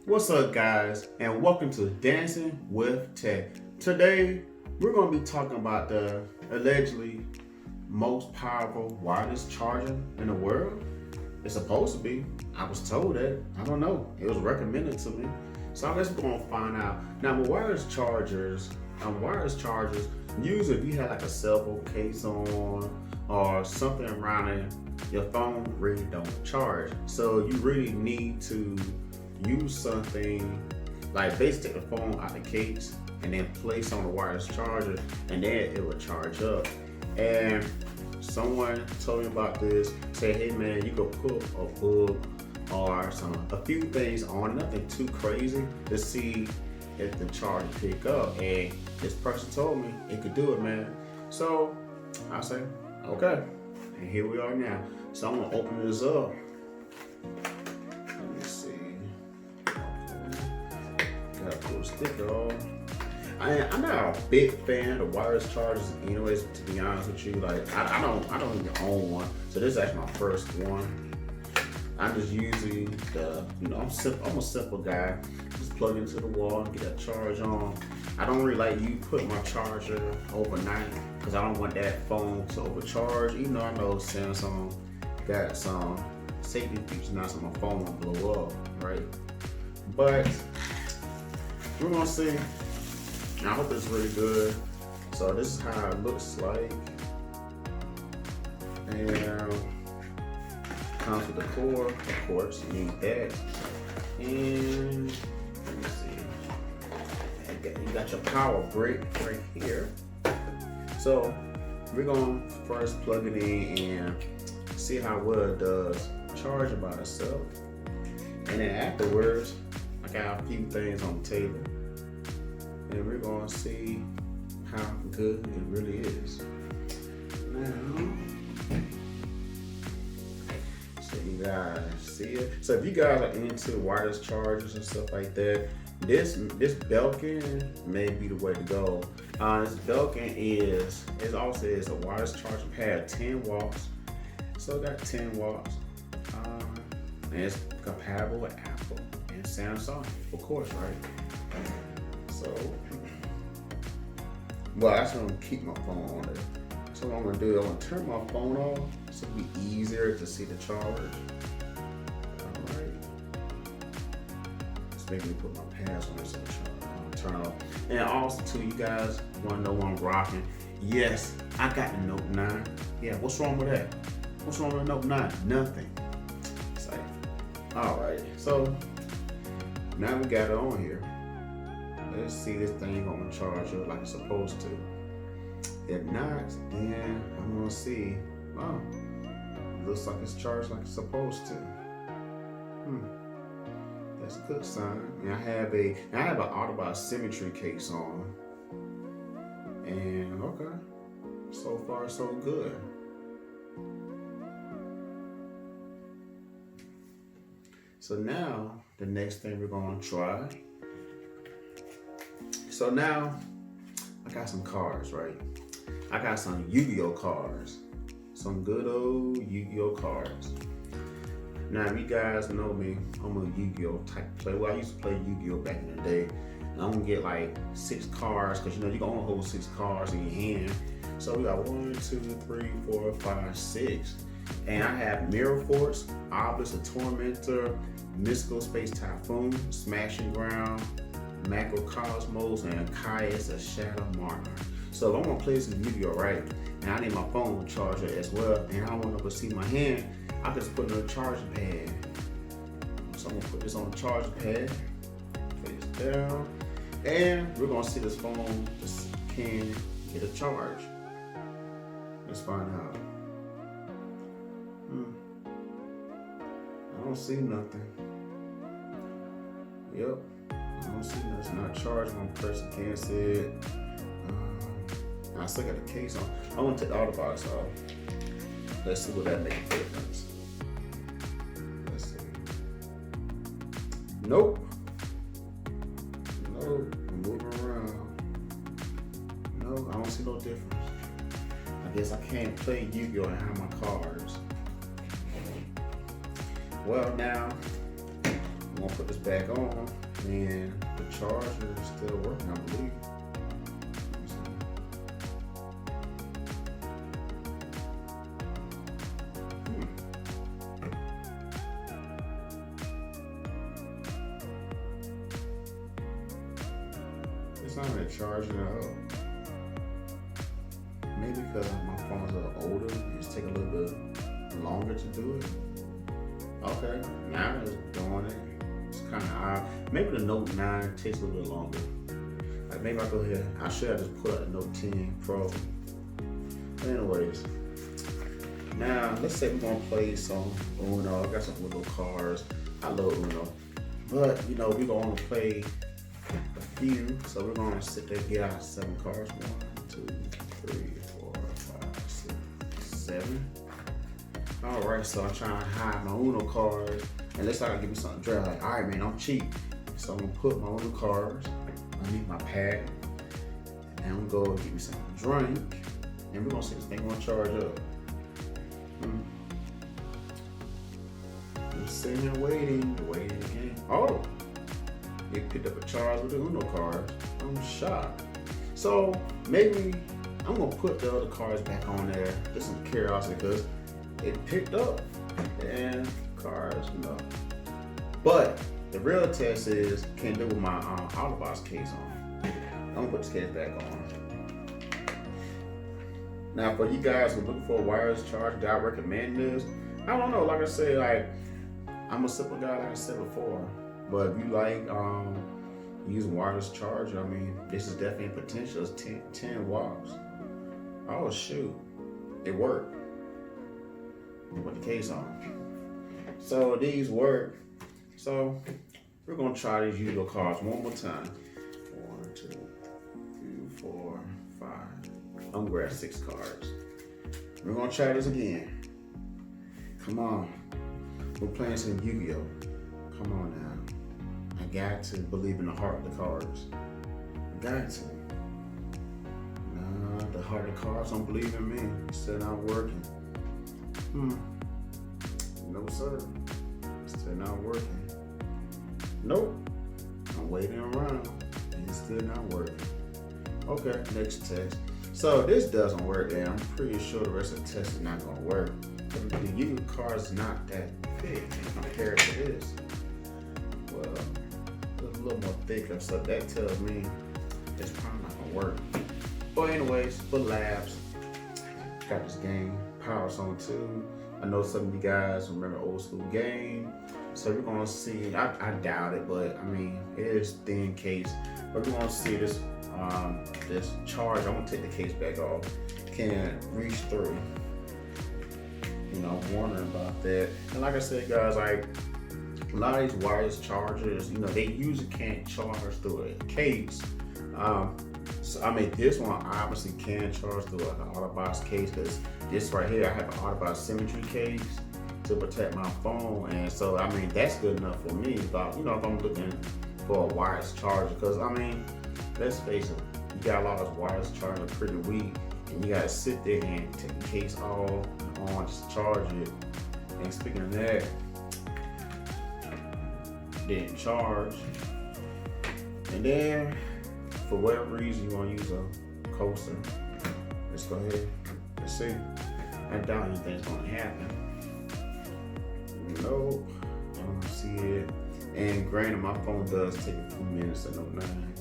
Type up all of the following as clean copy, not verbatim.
What's up, guys, and welcome to Dancing with Tech. Today, we're going to be talking about the allegedly most powerful wireless charger in the world. It's supposed to be. I was told that. I don't know. It was recommended to me. So I guess we're going to find out. Now, with wireless chargers, usually if you have like a cell phone case on or something around it, your phone really don't charge. So you really need to use something like basically take the phone out the case and then place on the wireless charger, and then it will charge up. And someone told me about this, say, hey man, you could put a book or a few things on, nothing too crazy, to see if the charge pick up. And this person told me it could do it, man. So I say, okay. And here we are now. So I'm gonna open this up. Let me see. Got a cool sticker on. I'm not a big fan of wireless chargers, anyways. To be honest with you, like I don't even own one. So this is actually my first one. I'm just using I'm a simple guy. Just plug into the wall and get that charge on. I don't really like you put my charger overnight because I don't want that phone to overcharge. Even though I know Samsung got some safety features now, so my phone won't blow up, right? But we're gonna see. I hope it's really good. So this is how it looks like, and comes with the cord. Of course, you need that. And let me see. You got your power brick right here. So we're gonna first plug it in and see how well it does charge by itself. And then afterwards, I got a few things on the table, and we're gonna see how good it really is. Now, so you guys see it. So if you guys are into wireless chargers and stuff like that, this Belkin may be the way to go. This Belkin it also is a wireless charging pad, 10 watts. So it got 10 watts. And it's compatible with Apple and Samsung, of course, right? So, well, that's gonna keep my phone on there. So what I'm gonna do, I'm gonna turn my phone off so it'll be easier to see the charge. All right. Let's make me put my password on so the turn off. And also, too, you guys wanna know what I'm rocking? Yes, I got the Note 9. Yeah, what's wrong with that? What's wrong with the Note 9? Nothing. It's like, all right. So now we got it on here. Let's see this thing gonna charge up like it's supposed to. If not, then I'm gonna see. Oh, looks like it's charged like it's supposed to. That's a good sign. And I have an Autobot symmetry case on. And okay, so far so good. So now the next thing we're gonna try. So now I got some cards, right? I got some Yu-Gi-Oh cards. Some good old Yu-Gi-Oh cards. Now if you guys know me, I'm a Yu-Gi-Oh type player. Well, I used to play Yu-Gi-Oh back in the day. And I'm gonna get like 6 cards, because you can only hold 6 cards in your hand. So we got 1, 2, 3, 4, 5, 6. And I have Mirror Force, Obelisk, a Tormentor, Mystical Space Typhoon, Smashing Ground, Macrocosmos, and Caius, a Shadow Monarch. So if I'm gonna play some Yu-Gi-Oh, right, and I need my phone charger as well, and I want to see my hand, I can just put it on the charger pad. So I'm gonna put this on the charger pad, face down, and we're gonna see this phone just can get a charge. Let's find out. I don't see nothing. Yep. I don't see nothing. It's not charging. I'm gonna press against it. I still got the case on. I want to take all the box off. Let's see what that makes a difference. Let's see. Nope. Nope. I'm moving around. No, I don't see no difference. I guess I can't play Yu-Gi-Oh and have my cards. Well, now gonna put this back on, and the charger is still working, I believe. Let me see. It's not really charging at all. Maybe because my phone's a little older, it's taking a little bit longer to do it. Okay, now it's doing it. It's kind of odd. Maybe the Note 9 takes a little bit longer. Like maybe I go ahead. I should have just put out the Note 10 Pro. But anyways, now let's say we're gonna play some Uno. I got some Uno cards. I love Uno, but you know we're gonna play a few. So we're gonna sit there and get out 7 cards. 1, 2, 3, 4, 5, 6, 7. All right, so I'm trying to hide my Uno cards, and let's try to give me something to drink. Like, all right, man, I'm cheap, so I'm gonna put my Uno cards underneath my pad, and I'm gonna go get me something to drink, and we're gonna see this thing gonna charge up. I'm sitting here waiting again. Oh, it picked up a charge with the Uno cards. I'm shocked. So maybe I'm gonna put the other cards back on there, just some curiosity, because it picked up and cards, you know. But the real test is, can do with my Autobox case on. I'm gonna put this case back on. Now, for you guys who are looking for a wireless charger, do I recommend this? I don't know. Like I said, like I'm a simple guy, like I said before. But if you like using wireless charger, I mean, this is definitely a potential. It's 10 watts. Oh shoot, it worked. Put the case on. So these work. So we're gonna try these usual cards one more time. 1, 2, 3, 4, 5. I'm gonna grab 6 cards. We're gonna try this again. Come on. We're playing some Yu-Gi-Oh. Come on now. I got to believe in the heart of the cards. I got to. Nah, the heart of the cards don't believe in me. It's still not working. No sir. Still not working. Nope. I'm waiting around and it's still not working. Okay, next test. So this doesn't work, and I'm pretty sure the rest of the test is not gonna work. The Yu card's not that thick compared to this. Well, it's a little more thicker, so that tells me it's probably not gonna work. But anyways, for labs, got this game, Power Zone 2. I know some of you guys remember old school game. So we're gonna see, I doubt it, but I mean, it is thin case. But we're gonna see this this charge. I'm gonna take the case back off. Can reach through. You know, I'm wondering about that. And like I said, guys, like a lot of these wireless chargers, you know, they usually can't charge through a case. So I mean, this one obviously can charge through like an Autobox case, because this right here, I have an Autobox symmetry case to protect my phone, and so I mean that's good enough for me. But you know, if I'm looking for a wireless charger, because I mean, let's face it, you got a lot of wireless chargers pretty weak, and you gotta sit there and take the case off and on, just charge it. And speaking of that, didn't charge, and then for whatever reason you want to use a coaster, let's go ahead. Let's see. I doubt anything's gonna happen. Nope, I don't see it. And granted, my phone does take a few minutes to Note 9.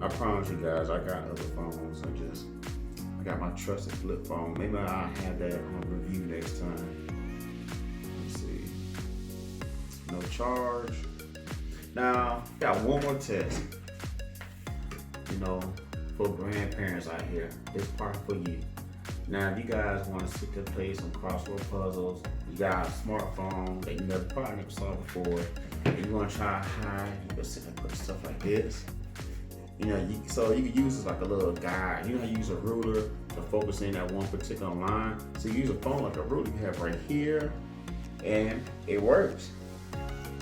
I promise you guys, I got other phones. I got my trusted flip phone. Maybe I'll have that on review next time. Let's see. No charge. Now, got one more test. You know, for grandparents out here, this part for you. Now, if you guys want to sit there and play some crossword puzzles, you got a smartphone that you probably never saw before, and you want to try to hide, you can sit there and put stuff like this. You know, so you can use this like a little guide. You know, use a ruler to focus in at one particular line. So you use a phone like a ruler you have right here, and it works.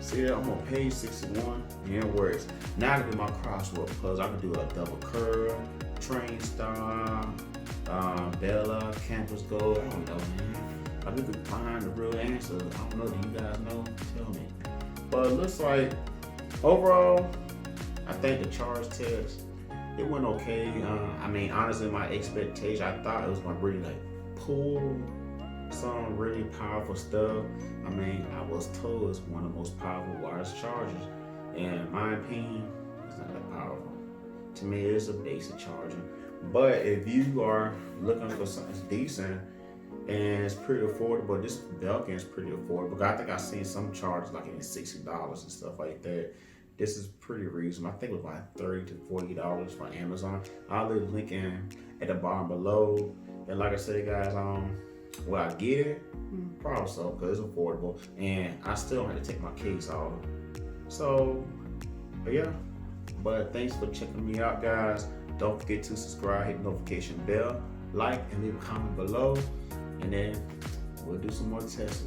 See that? I'm on page 61, and it works. Now I can do my crossword puzzle. I can do a double curve, train star, Bella, campus gold. I don't know, man. I can find the real answers. I don't know. Do you guys know? Tell me. But it looks like overall, I think the charge test, it went okay. I mean, honestly, my expectation, I thought it was gonna really like pull some really powerful stuff. I mean, I was told it's one of the most powerful wireless chargers. And in my opinion, it's not that powerful. To me, it's a basic charger. But if you are looking for something decent and it's pretty affordable, this Belkin is pretty affordable. I think I've seen some chargers like in $60 and stuff like that. This is pretty reasonable. I think it was like $30 to $40 for Amazon. I'll leave the link in at the bottom below. And like I said, guys, will I get it? Probably so, because it's affordable. And I still have to take my case off. So, yeah. But thanks for checking me out, guys. Don't forget to subscribe, hit the notification bell, like, and leave a comment below. And then we'll do some more tests.